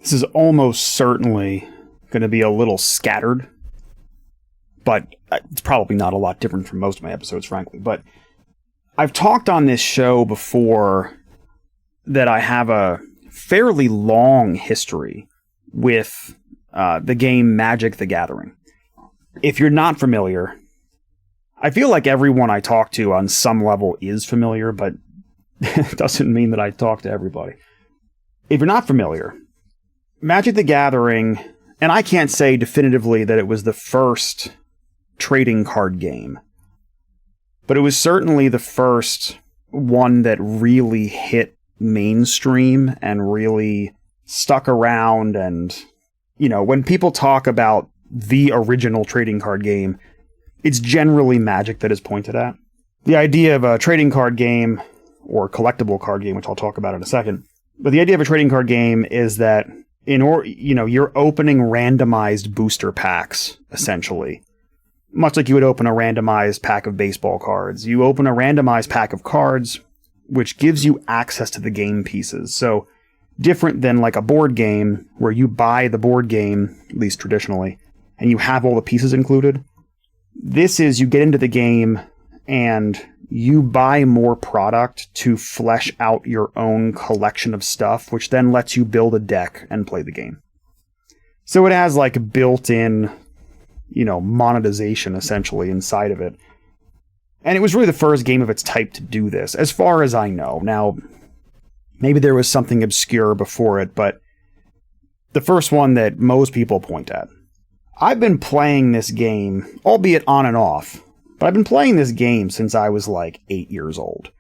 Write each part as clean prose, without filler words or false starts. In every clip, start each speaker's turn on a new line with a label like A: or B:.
A: This is almost certainly going to be a little scattered, but it's probably not a lot different from most of my episodes, frankly. But I've talked on this show before that I have a fairly long history with the game Magic: The Gathering. If you're not familiar, I feel like everyone I talk to on some level is familiar, but it doesn't mean that I talk to everybody. If you're not familiar, Magic: The Gathering, and I can't say definitively that it was the first trading card game, but it was certainly the first one that really hit mainstream and really stuck around. And, you know, when people talk about the original trading card game, it's generally Magic that is pointed at. The idea of a trading card game, or collectible card game, which I'll talk about in a second, but the idea of a trading card game is that you're opening randomized booster packs, essentially. Much like you would open a randomized pack of baseball cards. You open a randomized pack of cards, which gives you access to the game pieces. So, different than like a board game, where you buy the board game, at least traditionally, and you have all the pieces included. This is, you get into the game, and you buy more product to flesh out your own collection of stuff, which then lets you build a deck and play the game. So it has like built-in, monetization essentially inside of it. And it was really the first game of its type to do this, as far as I know. Now, maybe there was something obscure before it, but the first one that most people point at. I've been playing this game, albeit on and off, but I've been playing this game since I was like 8 years old.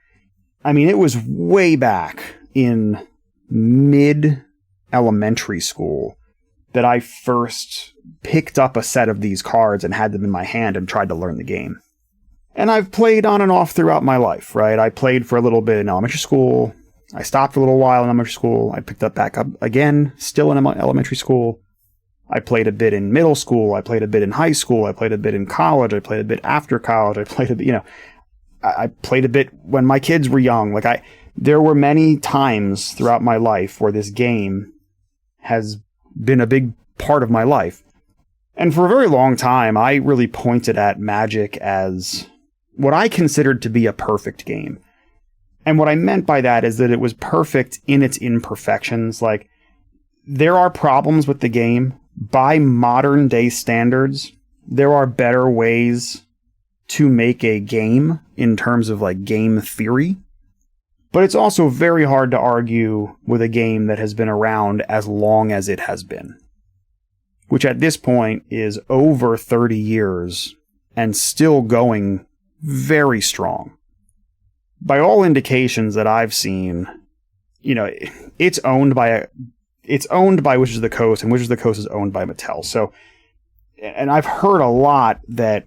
A: I mean, it was way back in mid-elementary school that I first picked up a set of these cards and had them in my hand and tried to learn the game. And I've played on and off throughout my life, right? I played for a little bit in elementary school. I stopped for a little while in elementary school. I picked up back up again, still in elementary school. I played a bit in middle school. I played a bit in high school. I played a bit in college. I played a bit after college. I played a bit, I played a bit when my kids were young. There were many times throughout my life where this game has been a big part of my life. And for a very long time, I really pointed at Magic as what I considered to be a perfect game. And what I meant by that is that it was perfect in its imperfections. Like, there are problems with the game. By modern day standards, there are better ways to make a game in terms of like game theory. But it's also very hard to argue with a game that has been around as long as it has been, which at this point is over 30 years and still going very strong. By all indications that I've seen, it's owned by Wizards of the Coast, and Wizards of the Coast is owned by Mattel. So, and I've heard a lot that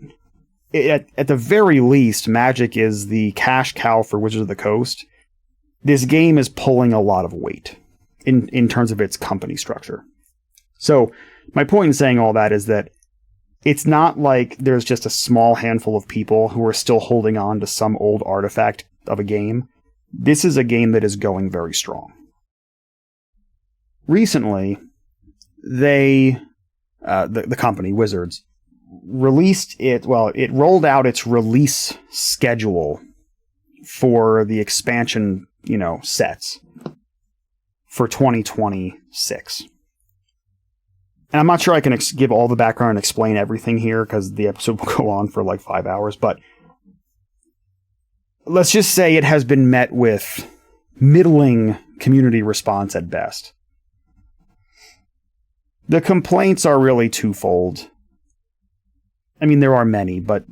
A: at the very least, Magic is the cash cow for Wizards of the Coast. This game is pulling a lot of weight in terms of its company structure. So my point in saying all that is that it's not like there's just a small handful of people who are still holding on to some old artifact of a game. This is a game that is going very strong. Recently, the company, Wizards, it rolled out its release schedule for the expansion, sets for 2026. And I'm not sure I can give all the background and explain everything here because the episode will go on for like 5 hours, but let's just say it has been met with middling community response at best. The complaints are really twofold. I mean, there are many, but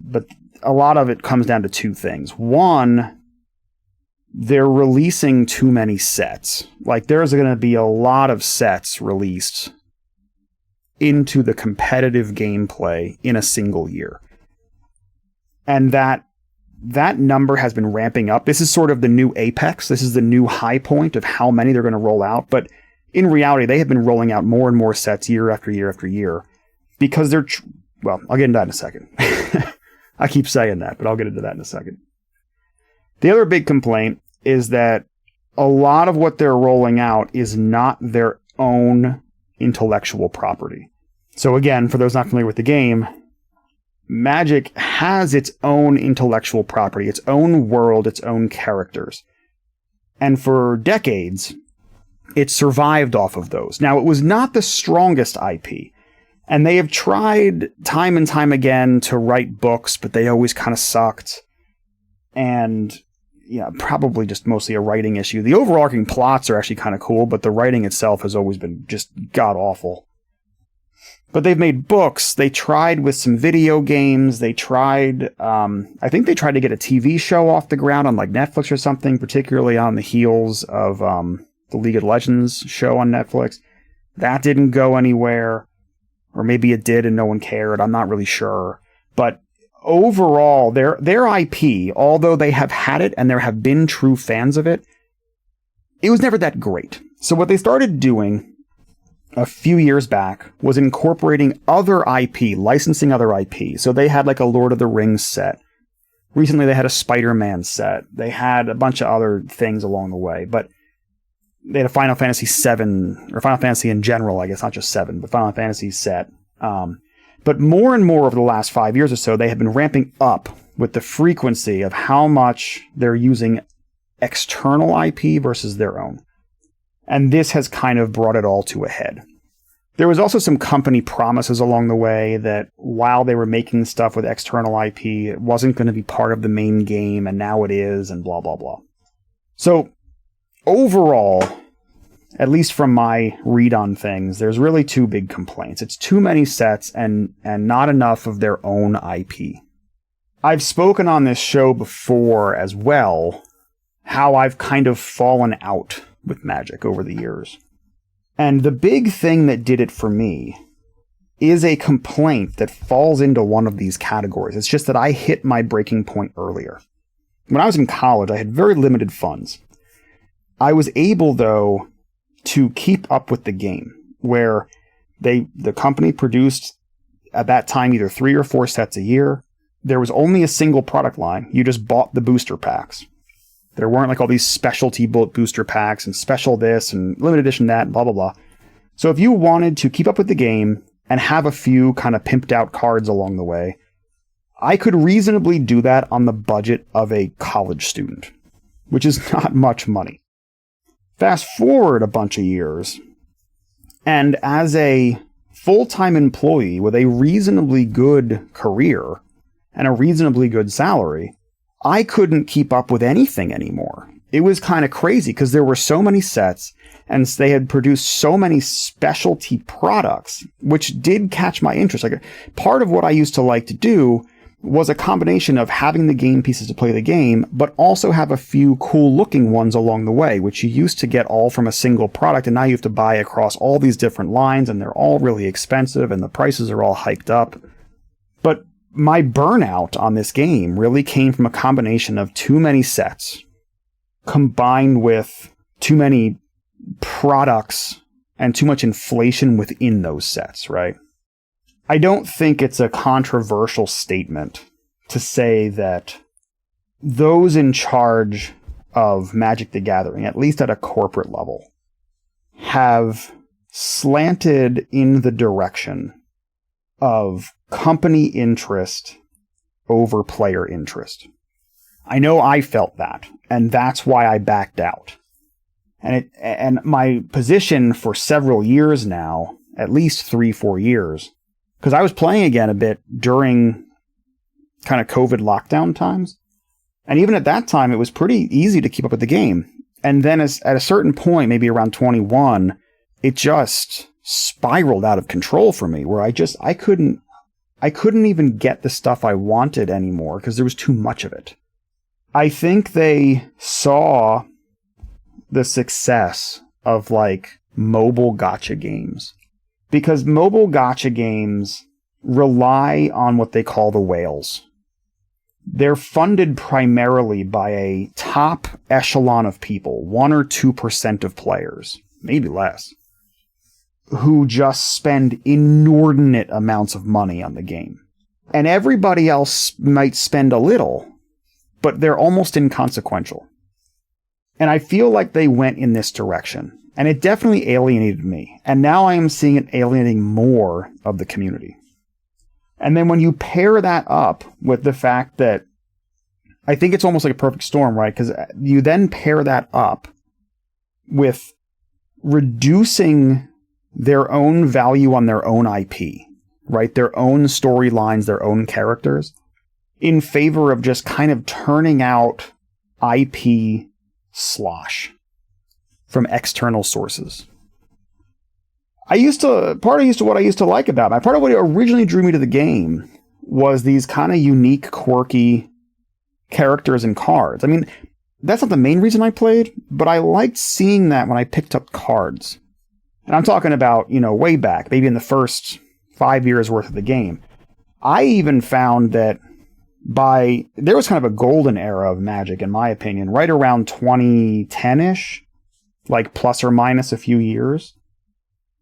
A: a lot of it comes down to two things. One, they're releasing too many sets. Like, there's going to be a lot of sets released into the competitive gameplay in a single year. And that number has been ramping up. This is sort of the new apex. This is the new high point of how many they're going to roll out. But in reality, they have been rolling out more and more sets year after year after year because they're... I'll get into that in a second. I keep saying that, but I'll get into that in a second. The other big complaint is that a lot of what they're rolling out is not their own intellectual property. So again, for those not familiar with the game, Magic has its own intellectual property, its own world, its own characters. And for decades, it survived off of those. Now, it was not the strongest IP, and they have tried time and time again to write books, but they always kind of sucked. And yeah, probably just mostly a writing issue. The overarching plots are actually kind of cool, but the writing itself has always been just god-awful. But they've made books. They tried with some video games. They tried, I think they tried to get a TV show off the ground on like Netflix or something, particularly on the heels of the League of Legends show on Netflix. That didn't go anywhere. Or maybe it did and no one cared. I'm not really sure. But overall, their IP, although they have had it and there have been true fans of it, it was never that great. So what they started doing a few years back was incorporating other IP, licensing other IP. So they had like a Lord of the Rings set. Recently they had a Spider-Man set. They had a bunch of other things along the way. But they had a Final Fantasy VII, or Final Fantasy in general, I guess, not just 7, but Final Fantasy set. But more and more over the last 5 years or so, they have been ramping up with the frequency of how much they're using external IP versus their own. And this has kind of brought it all to a head. There was also some company promises along the way that while they were making stuff with external IP, it wasn't going to be part of the main game, and now it is, and blah, blah, blah. So, overall, at least from my read on things, there's really two big complaints. It's too many sets and not enough of their own IP. I've spoken on this show before as well, how I've kind of fallen out with Magic over the years. And the big thing that did it for me is a complaint that falls into one of these categories. It's just that I hit my breaking point earlier. When I was in college, I had very limited funds. I was able, though, to keep up with the game, where the company produced, at that time, either 3 or 4 sets a year. There was only a single product line. You just bought the booster packs. There weren't like all these specialty bullet booster packs and special this and limited edition that and blah, blah, blah. So if you wanted to keep up with the game and have a few kind of pimped out cards along the way, I could reasonably do that on the budget of a college student, which is not much money. Fast forward a bunch of years, and as a full-time employee with a reasonably good career and a reasonably good salary, I couldn't keep up with anything anymore. It was kind of crazy because there were so many sets and they had produced so many specialty products, which did catch my interest. Like, part of what I used to like to do was a combination of having the game pieces to play the game, but also have a few cool looking ones along the way, which you used to get all from a single product, and now you have to buy across all these different lines, and they're all really expensive, and the prices are all hiked up. But my burnout on this game really came from a combination of too many sets, combined with too many products and too much inflation within those sets, right? I don't think it's a controversial statement to say that those in charge of Magic the Gathering, at least at a corporate level, have slanted in the direction of company interest over player interest. I know I felt that, and that's why I backed out. And my position for several years now, at least 3-4 years, because I was playing again a bit during kind of COVID lockdown times. And even at that time, it was pretty easy to keep up with the game. And then at a certain point, maybe around 21, it just spiraled out of control for me, where I couldn't even get the stuff I wanted anymore because there was too much of it. I think they saw the success of like mobile gacha games, because mobile gacha games rely on what they call the whales. They're funded primarily by a top echelon of people, 1 or 2% of players, maybe less, who just spend inordinate amounts of money on the game. And everybody else might spend a little, but they're almost inconsequential. And I feel like they went in this direction. And it definitely alienated me. And now I am seeing it alienating more of the community. And then when you pair that up with the fact that I think it's almost like a perfect storm, right? Because you then pair that up with reducing their own value on their own IP, right? Their own storylines, their own characters, in favor of just kind of turning out IP slosh from external sources. Part of what I used to like about it, part of what originally drew me to the game was these kind of unique, quirky characters and cards. I mean, that's not the main reason I played, but I liked seeing that when I picked up cards. And I'm talking about, way back, maybe in the first 5 years worth of the game. I even found that there was kind of a golden era of Magic, in my opinion, right around 2010-ish, like plus or minus a few years,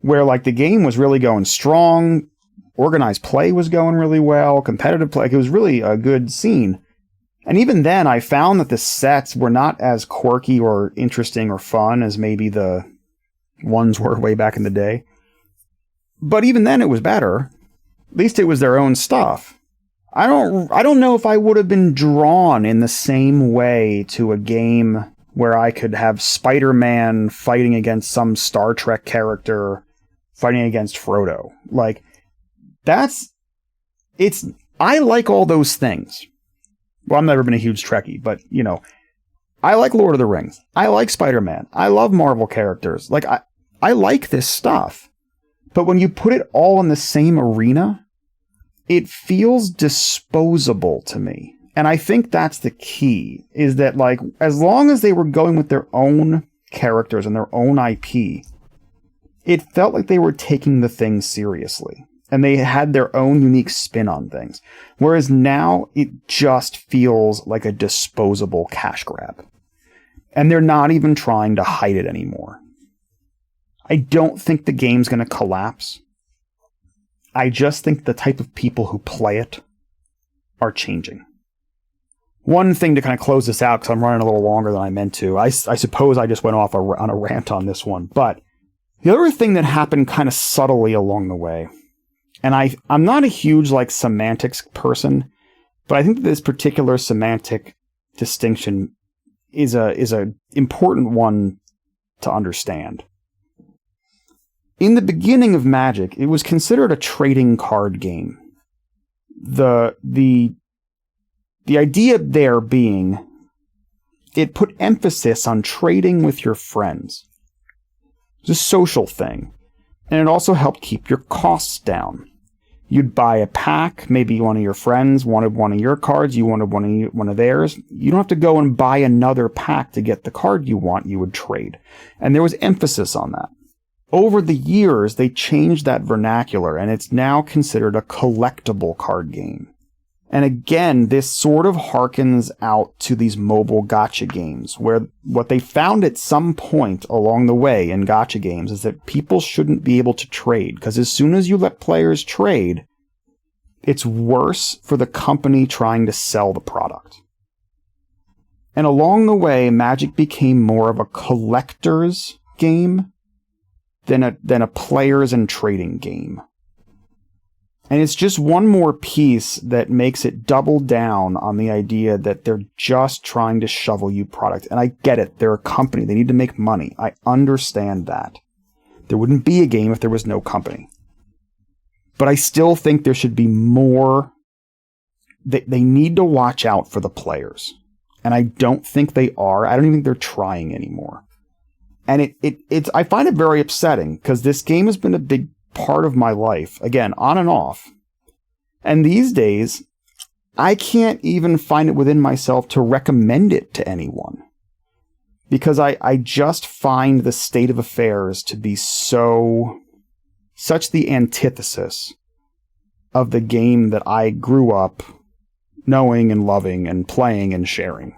A: where like the game was really going strong, organized play was going really well, competitive play, it was really a good scene. And even then, I found that the sets were not as quirky or interesting or fun as maybe the ones were way back in the day. But even then, it was better. At least it was their own stuff. I don't know if I would have been drawn in the same way to a game where I could have Spider-Man fighting against some Star Trek character fighting against Frodo. Like, I like all those things. Well, I've never been a huge Trekkie, but, I like Lord of the Rings. I like Spider-Man. I love Marvel characters. Like, I like this stuff. But when you put it all in the same arena, it feels disposable to me. And I think that's the key, is that, like, as long as they were going with their own characters and their own IP, it felt like they were taking the thing seriously. And they had their own unique spin on things. Whereas now, it just feels like a disposable cash grab. And they're not even trying to hide it anymore. I don't think the game's going to collapse. I just think the type of people who play it are changing. One thing to kind of close this out, because I'm running a little longer than I meant to. I suppose I just went off on a rant on this one. But the other thing that happened kind of subtly along the way, and I'm not a huge semantics person, but I think that this particular semantic distinction is a important one to understand. In the beginning of Magic, it was considered a trading card game. The idea there being, it put emphasis on trading with your friends. It's a social thing. And it also helped keep your costs down. You'd buy a pack, maybe one of your friends wanted one of your cards, you wanted one of theirs. You don't have to go and buy another pack to get the card you want, you would trade. And there was emphasis on that. Over the years, they changed that vernacular, and it's now considered a collectible card game. And again, this sort of harkens out to these mobile gacha games, where what they found at some point along the way in gacha games is that people shouldn't be able to trade, because as soon as you let players trade, it's worse for the company trying to sell the product. And along the way, Magic became more of a collector's game than a players and trading game. And it's just one more piece that makes it double down on the idea that they're just trying to shovel you product. And I get it. They're a company. They need to make money. I understand that. There wouldn't be a game if there was no company. But I still think there should be more. They need to watch out for the players. And I don't think they are. I don't even think they're trying anymore. And it's I find it very upsetting, because this game has been a big part of my life, again, on and off. And these days, I can't even find it within myself to recommend it to anyone. Because I just find the state of affairs to be such the antithesis of the game that I grew up knowing and loving and playing and sharing.